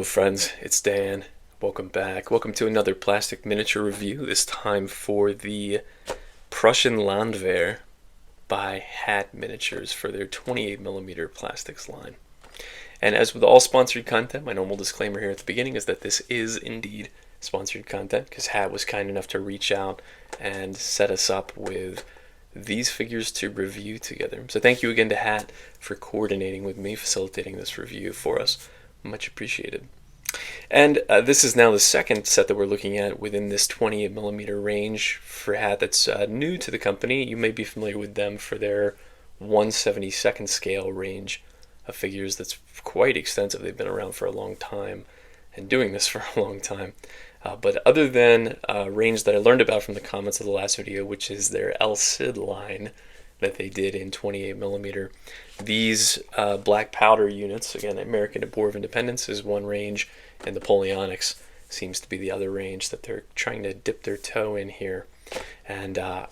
Hello friends, it's Dan. Welcome back. Welcome to another plastic miniature review, this time for the Prussian Landwehr by HaT Miniatures for their 28mm plastics line. And as with all sponsored content, my normal disclaimer here at the beginning is that this is indeed sponsored content because HaT was kind enough to reach out and set us up with these figures to review together. So thank you again to HaT for coordinating with me, facilitating this review for us. Much appreciated. And this is now the second set that we're looking at within this 28mm range for HaT that's new to the company. You may be familiar with them for their 1/72 scale range of figures that's quite extensive. They've been around for a long time and doing this for a long time. But other than a range that I learned about from the comments of the last video, which is their LCID line that they did in 28mm, these black powder units, again, American War of Independence is one range, and Napoleonics seems to be the other range that they're trying to dip their toe in here. And I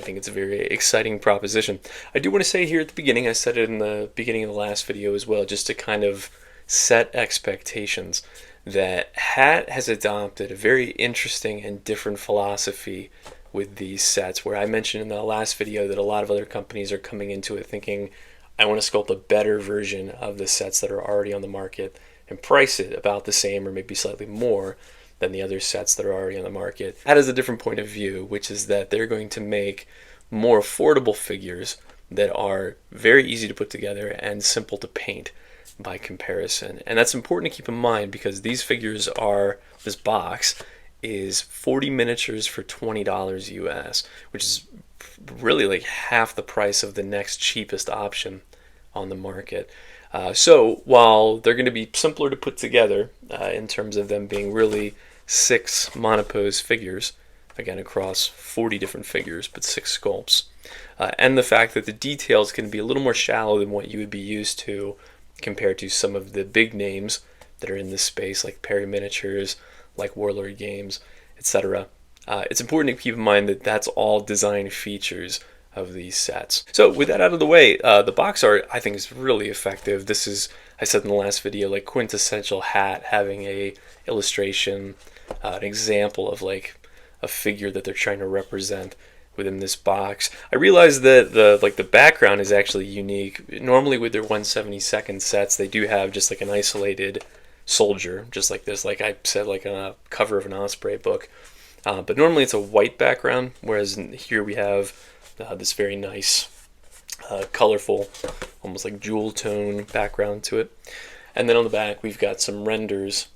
think it's a very exciting proposition. I do want to say here at the beginning, I said it in the beginning of the last video as well, just to kind of set expectations, that HaT has adopted a very interesting and different philosophy with these sets, where I mentioned in the last video that a lot of other companies are coming into it thinking, I want to sculpt a better version of the sets that are already on the market and price it about the same or maybe slightly more than the other sets that are already on the market. That is a different point of view, which is that they're going to make more affordable figures that are very easy to put together and simple to paint by comparison. And that's important to keep in mind because these figures are, this box is 40 miniatures for $20 US, which is really like half the price of the next cheapest option on the market. So while they're going to be simpler to put together in terms of them being really 6 monopose figures, again across 40 different figures, but 6 sculpts, and the fact that the details can be a little more shallow than what you would be used to compared to some of the big names that are in this space, like Perry Miniatures, like Warlord Games, etc. It's important to keep in mind that that's all design features of these sets. So with that out of the way, the box art I think is really effective. This is, I said in the last video, like quintessential HaT, having a illustration, an example of like a figure that they're trying to represent within this box. I realize that the background is actually unique. Normally with their 1/72 sets, they do have just like an isolated soldier, just like this, like I said, like on a cover of an Osprey book. But normally it's a white background, whereas here we have this very nice, colorful, almost like jewel tone background to it. And then on the back we've got some renders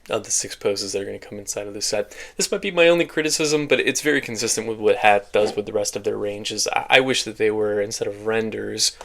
of the 6 poses that are going to come inside of the set. This might be my only criticism, but it's very consistent with what HaT does with the rest of their ranges. I wish that they were, instead of renders,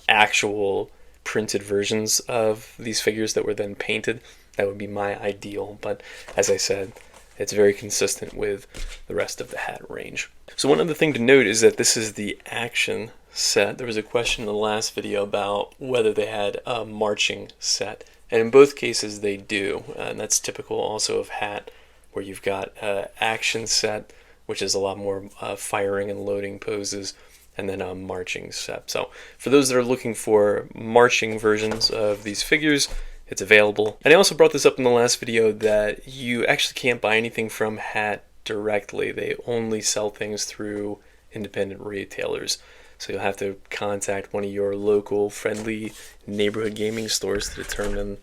actual printed versions of these figures that were then painted. That would be my ideal, but as I said, it's very consistent with the rest of the HaT range. So one other thing to note is that this is the action set. There was a question in the last video about whether they had a marching set, and in both cases they do, and that's typical also of HaT, where you've got action set, which is a lot more firing and loading poses, and then a marching set. So for those that are looking for marching versions of these figures, it's available. And I also brought this up in the last video that you actually can't buy anything from HaT directly. They only sell things through independent retailers. So you'll have to contact one of your local friendly neighborhood gaming stores to determine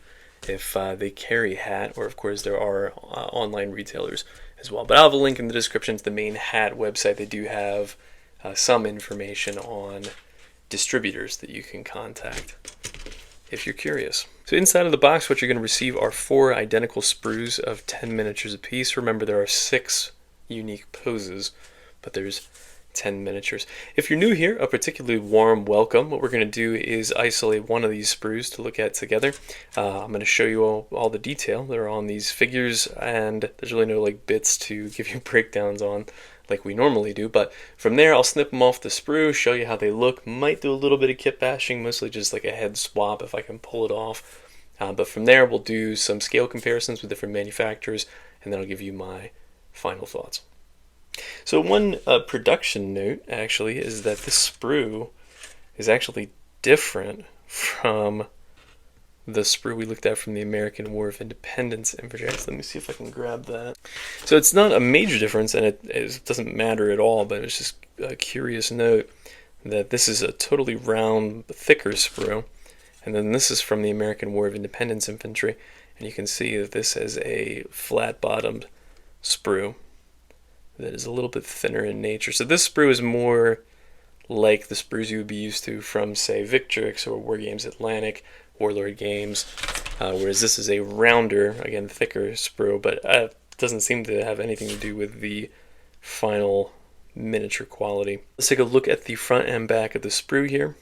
if they carry HaT, or of course there are online retailers as well. But I'll have a link in the description to the main HaT website. They do have some information on distributors that you can contact if you're curious. So inside of the box, what you're going to receive are 4 identical sprues of 10 miniatures apiece. Remember, there are 6 unique poses, but there's 10 miniatures. If you're new here, a particularly warm welcome. What we're going to do is isolate one of these sprues to look at together. I'm going to show you all the detail that are on these figures, and there's really no like bits to give you breakdowns on like we normally do, but from there I'll snip them off the sprue, show you how they look. Might do a little bit of kit bashing, mostly just like a head swap if I can pull it off. But from there we'll do some scale comparisons with different manufacturers, and then I'll give you my final thoughts. So one production note actually is that this sprue is actually different from the sprue we looked at from the American War of Independence infantry. Let me see if I can grab that. So it's not a major difference, and it doesn't matter at all, but it's just a curious note that this is a totally round, thicker sprue, and then this is from the American War of Independence infantry, and you can see that this has a flat-bottomed sprue that is a little bit thinner in nature. So this sprue is more like the sprues you would be used to from, say, Victrix or War Games Atlantic, Warlord Games, whereas this is a rounder, again, thicker sprue, but doesn't seem to have anything to do with the final miniature quality. Let's take a look at the front and back of the sprue here,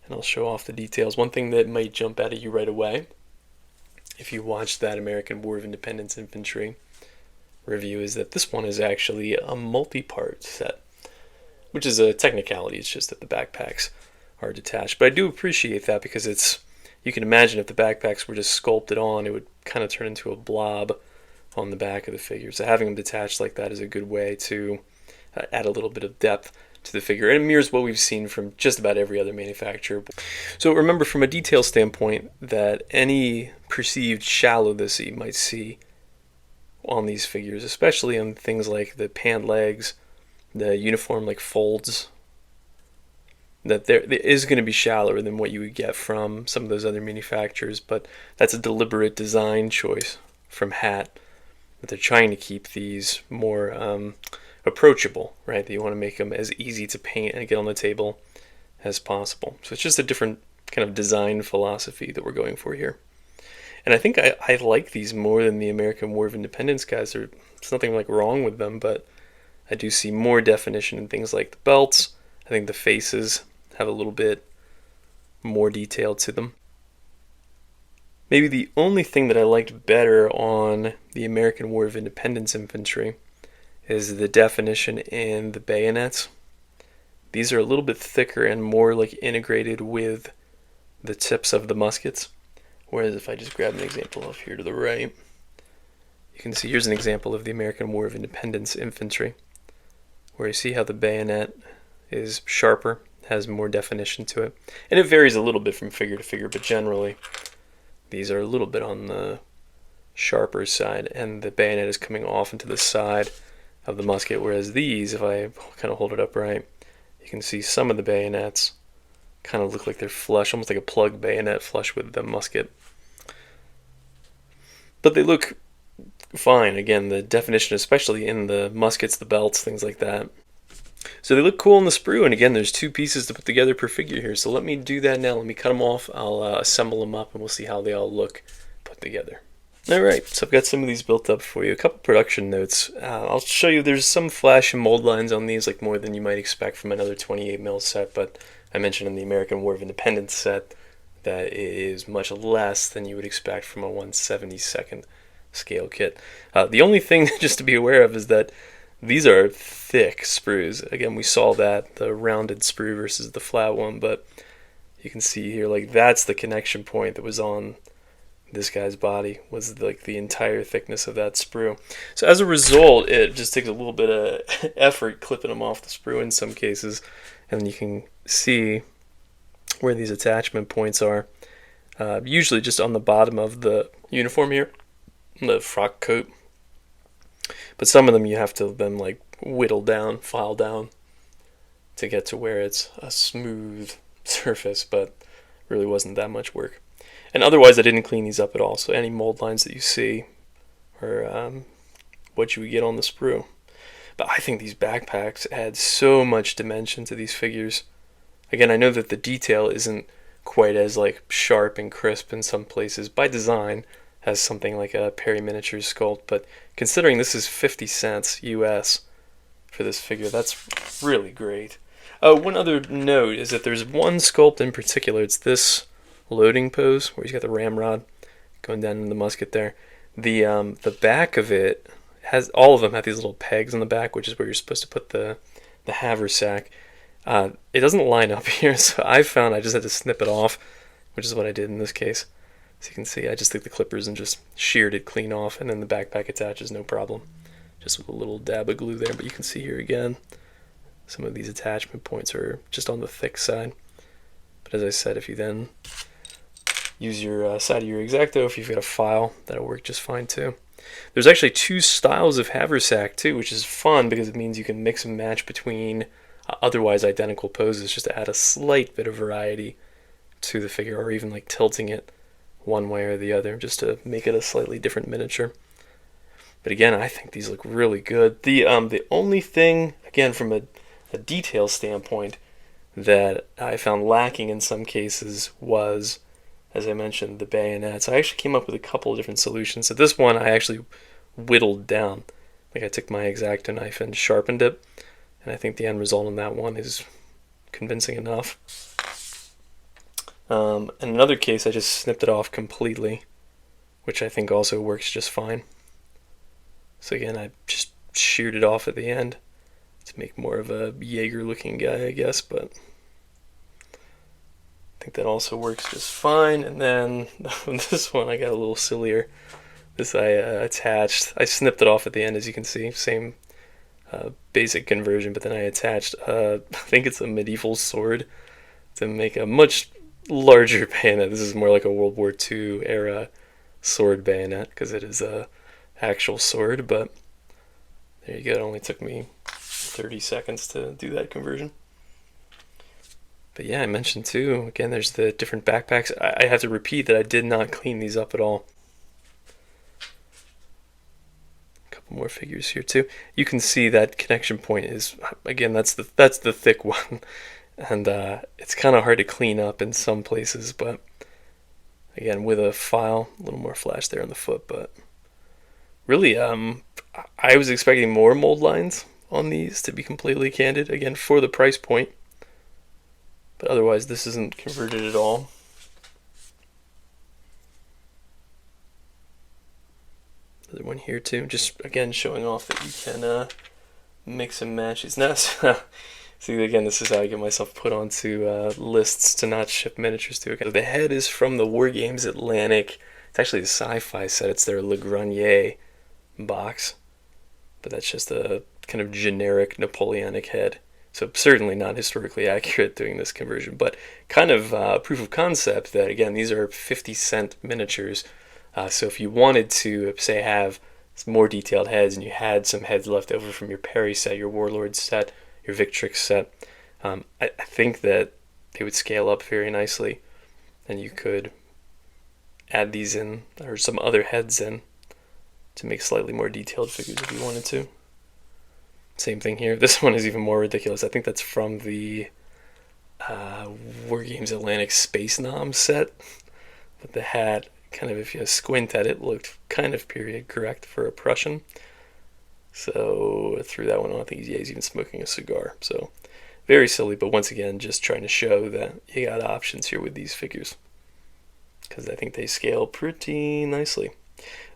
and I'll show off the details. One thing that might jump out at you right away, if you watched that American War of Independence infantry review, is that this one is actually a multi-part set, which is a technicality. It's just that the backpacks are detached. But I do appreciate that, because you can imagine if the backpacks were just sculpted on, it would kind of turn into a blob on the back of the figure. So having them detached like that is a good way to add a little bit of depth to the figure. And it mirrors what we've seen from just about every other manufacturer. So remember, from a detail standpoint, that any perceived shallowness that you might see on these figures, especially on things like the pant legs, the uniform like folds, that there is going to be shallower than what you would get from some of those other manufacturers, but that's a deliberate design choice from HaT, that they're trying to keep these more approachable, right? That you want to make them as easy to paint and get on the table as possible. So it's just a different kind of design philosophy that we're going for here. And I think I like these more than the American War of Independence guys. There's nothing like wrong with them, but I do see more definition in things like the belts. I think the faces have a little bit more detail to them. Maybe the only thing that I liked better on the American War of Independence infantry is the definition in the bayonets. These are a little bit thicker and more like integrated with the tips of the muskets. Whereas if I just grab an example of here to the right, you can see here's an example of the American War of Independence infantry, where you see how the bayonet is sharper, has more definition to it. And it varies a little bit from figure to figure, but generally these are a little bit on the sharper side, and the bayonet is coming off into the side of the musket, whereas these, if I kind of hold it upright, you can see some of the bayonets kind of look like they're flush, almost like a plug bayonet flush with the musket. But they look fine. Again, the definition, especially in the muskets, the belts, things like that. So they look cool in the sprue, and again, there's two pieces to put together per figure here. So let me do that now. Let me cut them off. I'll assemble them up, and we'll see how they all look put together. Alright, so I've got some of these built up for you. A couple production notes. I'll show you there's some flash and mold lines on these, like more than you might expect from another 28mm set, but I mentioned in the American War of Independence set that it is much less than you would expect from a 1/72nd scale kit. The only thing just to be aware of is that these are thick sprues. Again, we saw that, the rounded sprue versus the flat one, but you can see here, like, that's the connection point that was on this guy's body, was like the entire thickness of that sprue. So as a result, it just takes a little bit of effort clipping them off the sprue in some cases, and you can see where these attachment points are, usually just on the bottom of the uniform here, the frock coat. But some of them you have to then like whittle down, file down to get to where it's a smooth surface, but really wasn't that much work. And otherwise I didn't clean these up at all, so any mold lines that you see are what you would get on the sprue. But I think these backpacks add so much dimension to these figures. Again, I know that the detail isn't quite as like sharp and crisp in some places by design as something like a Perry Miniatures sculpt, but considering this is 50 cents US for this figure, that's really great. One other note is that there's one sculpt in particular. It's this loading pose where he's got the ramrod going down in the musket there. The back of it has, all of them have these little pegs on the back, which is where you're supposed to put the haversack. It doesn't line up here, so I found I just had to snip it off, which is what I did in this case. So you can see I just took the clippers and just sheared it clean off, and then the backpack attaches no problem, just with a little dab of glue there. But you can see here again, some of these attachment points are just on the thick side. But as I said, if you then use your side of your X-Acto. If you've got a file, that'll work just fine too. There's actually two styles of haversack too, which is fun because it means you can mix and match between otherwise identical poses just to add a slight bit of variety to the figure, or even like tilting it one way or the other just to make it a slightly different miniature. But again, I think these look really good. The only thing, again, from a detail standpoint, that I found lacking in some cases was, as I mentioned, the bayonets. I actually came up with a couple of different solutions. So this one I actually whittled down. Like I took my X-Acto knife and sharpened it, and I think the end result on that one is convincing enough. In another case, I just snipped it off completely, which I think also works just fine. So again, I just sheared it off at the end to make more of a Jaeger-looking guy, I guess, but I think that also works just fine. And then this one, I got a little sillier. This I attached. I snipped it off at the end, as you can see. Same basic conversion, but then I attached, I think it's a medieval sword to make a much larger bayonet. This is more like a World War II era sword bayonet because it is a actual sword, but there you go. It only took me 30 seconds to do that conversion. But yeah, I mentioned too, again, there's the different backpacks. I have to repeat that I did not clean these up at all. A couple more figures here too. You can see that connection point is, again, that's the thick one, and it's kind of hard to clean up in some places, but again, with a file, a little more flash there on the foot, but really, I was expecting more mold lines on these, to be completely candid, again, for the price point. But otherwise, this isn't converted at all. Another one here too, just again showing off that you can mix and match these. Now, see, again, this is how I get myself put onto lists to not ship miniatures to. So the head is from the War Games Atlantic. It's actually the sci-fi set. It's their Le Grenier box, but that's just a kind of generic Napoleonic head. So certainly not historically accurate doing this conversion, but kind of proof of concept that, again, these are 50-cent miniatures. So if you wanted to, say, have some more detailed heads and you had some heads left over from your Perry set, your Warlord set, your Victrix set, I think that they would scale up very nicely, and you could add these in, or some other heads in, to make slightly more detailed figures if you wanted to. Same thing here. This one is even more ridiculous. I think that's from the War Games Atlantic Space Nom set. But the hat, kind of, if you squint at it, looked kind of period correct for a Prussian. So I threw that one on. I think he's even smoking a cigar. So very silly, but once again, just trying to show that you got options here with these figures, because I think they scale pretty nicely.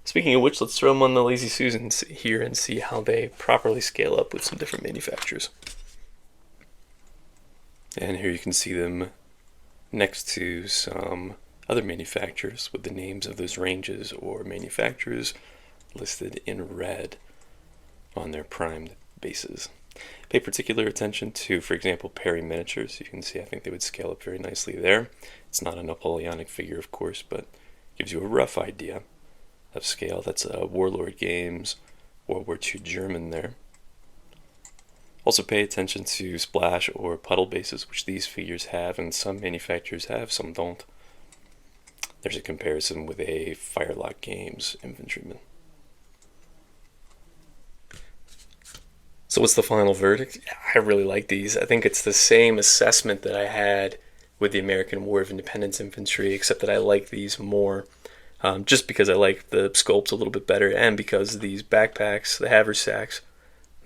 Speaking of which, let's throw them on the Lazy Susans here and see how they properly scale up with some different manufacturers. And here you can see them next to some other manufacturers with the names of those ranges or manufacturers listed in red on their primed bases. Pay particular attention to, for example, Perry miniatures. You can see I think they would scale up very nicely there. It's not a Napoleonic figure, of course, but gives you a rough idea of scale. That's Warlord Games, World War II German there. Also pay attention to splash or puddle bases, which these figures have, and some manufacturers have, some don't. There's a comparison with a Firelock Games infantryman. So what's the final verdict? I really like these. I think it's the same assessment that I had with the American War of Independence infantry, except that I like these more. Just because I like the sculpt a little bit better, and because these backpacks, the haversacks,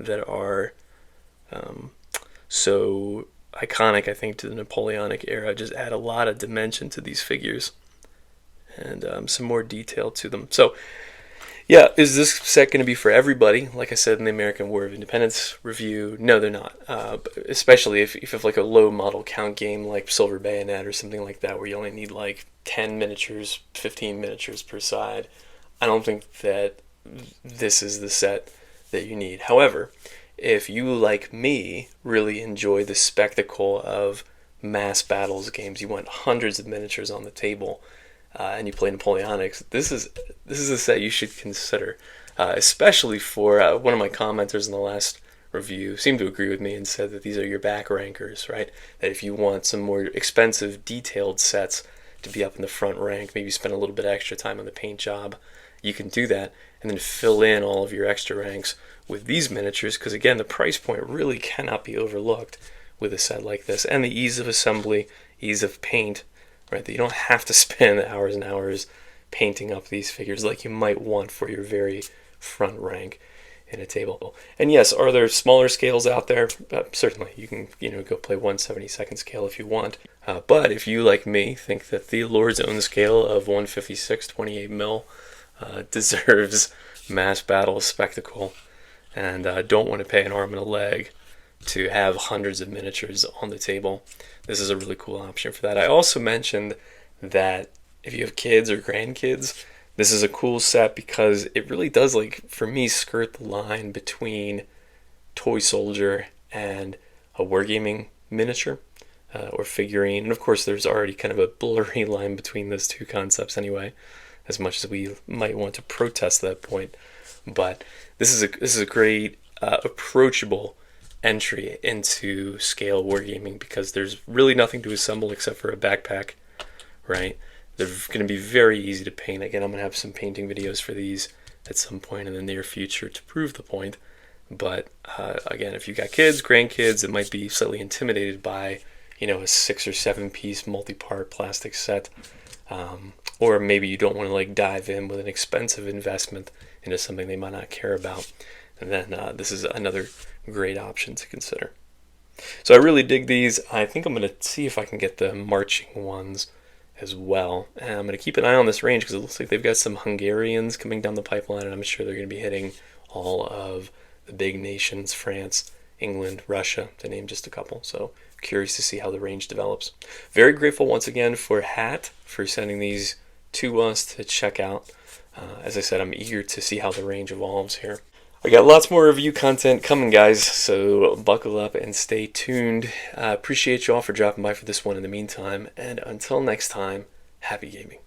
that are so iconic, I think, to the Napoleonic era, just add a lot of dimension to these figures, and some more detail to them. So yeah, is this set going to be for everybody? Like I said in the American War of Independence review, no, they're not. Especially if you have like a low model count game like Silver Bayonet or something like that, where you only need like 10 miniatures, 15 miniatures per side. I don't think that this is the set that you need. However, if you, like me, really enjoy the spectacle of mass battles games, you want hundreds of miniatures on the table, and you play Napoleonics, this is a set you should consider, especially for one of my commenters in the last review seemed to agree with me and said that these are your back rankers, right? That if you want some more expensive, detailed sets to be up in the front rank, maybe spend a little bit extra time on the paint job, you can do that and then fill in all of your extra ranks with these miniatures, because again, the price point really cannot be overlooked with a set like this, and the ease of assembly, ease of paint, right? That you don't have to spend hours and hours painting up these figures like you might want for your very front rank in a table. And yes, are there smaller scales out there? Certainly, you can go play 1/72nd scale if you want. But if you, like me, think that the Lord's own scale of 156 28 mil deserves mass battle spectacle, and don't want to pay an arm and a leg to have hundreds of miniatures on the table, this is a really cool option for that. I also mentioned that if you have kids or grandkids, this is a cool set because it really does, like, for me, skirt the line between toy soldier and a wargaming miniature or figurine. And of course, there's already kind of a blurry line between those two concepts anyway, as much as we might want to protest that point. But this is a great approachable entry into scale wargaming, because there's really nothing to assemble except for a backpack, right? They're going to be very easy to paint. Again, I'm going to have some painting videos for these at some point in the near future to prove the point. But again, if you've got kids, grandkids that might be slightly intimidated by, a 6 or 7 piece multi-part plastic set, or maybe you don't want to like dive in with an expensive investment into something they might not care about, and then this is another great option to consider. So I really dig these. I think I'm going to see if I can get the marching ones as well. And I'm going to keep an eye on this range because it looks like they've got some Hungarians coming down the pipeline, and I'm sure they're going to be hitting all of the big nations, France, England, Russia, to name just a couple. So curious to see how the range develops. Very grateful once again for HaT for sending these to us to check out. As I said, I'm eager to see how the range evolves here. I got lots more review content coming, guys, so buckle up and stay tuned. Appreciate you all for dropping by for this one in the meantime, and until next time, happy gaming.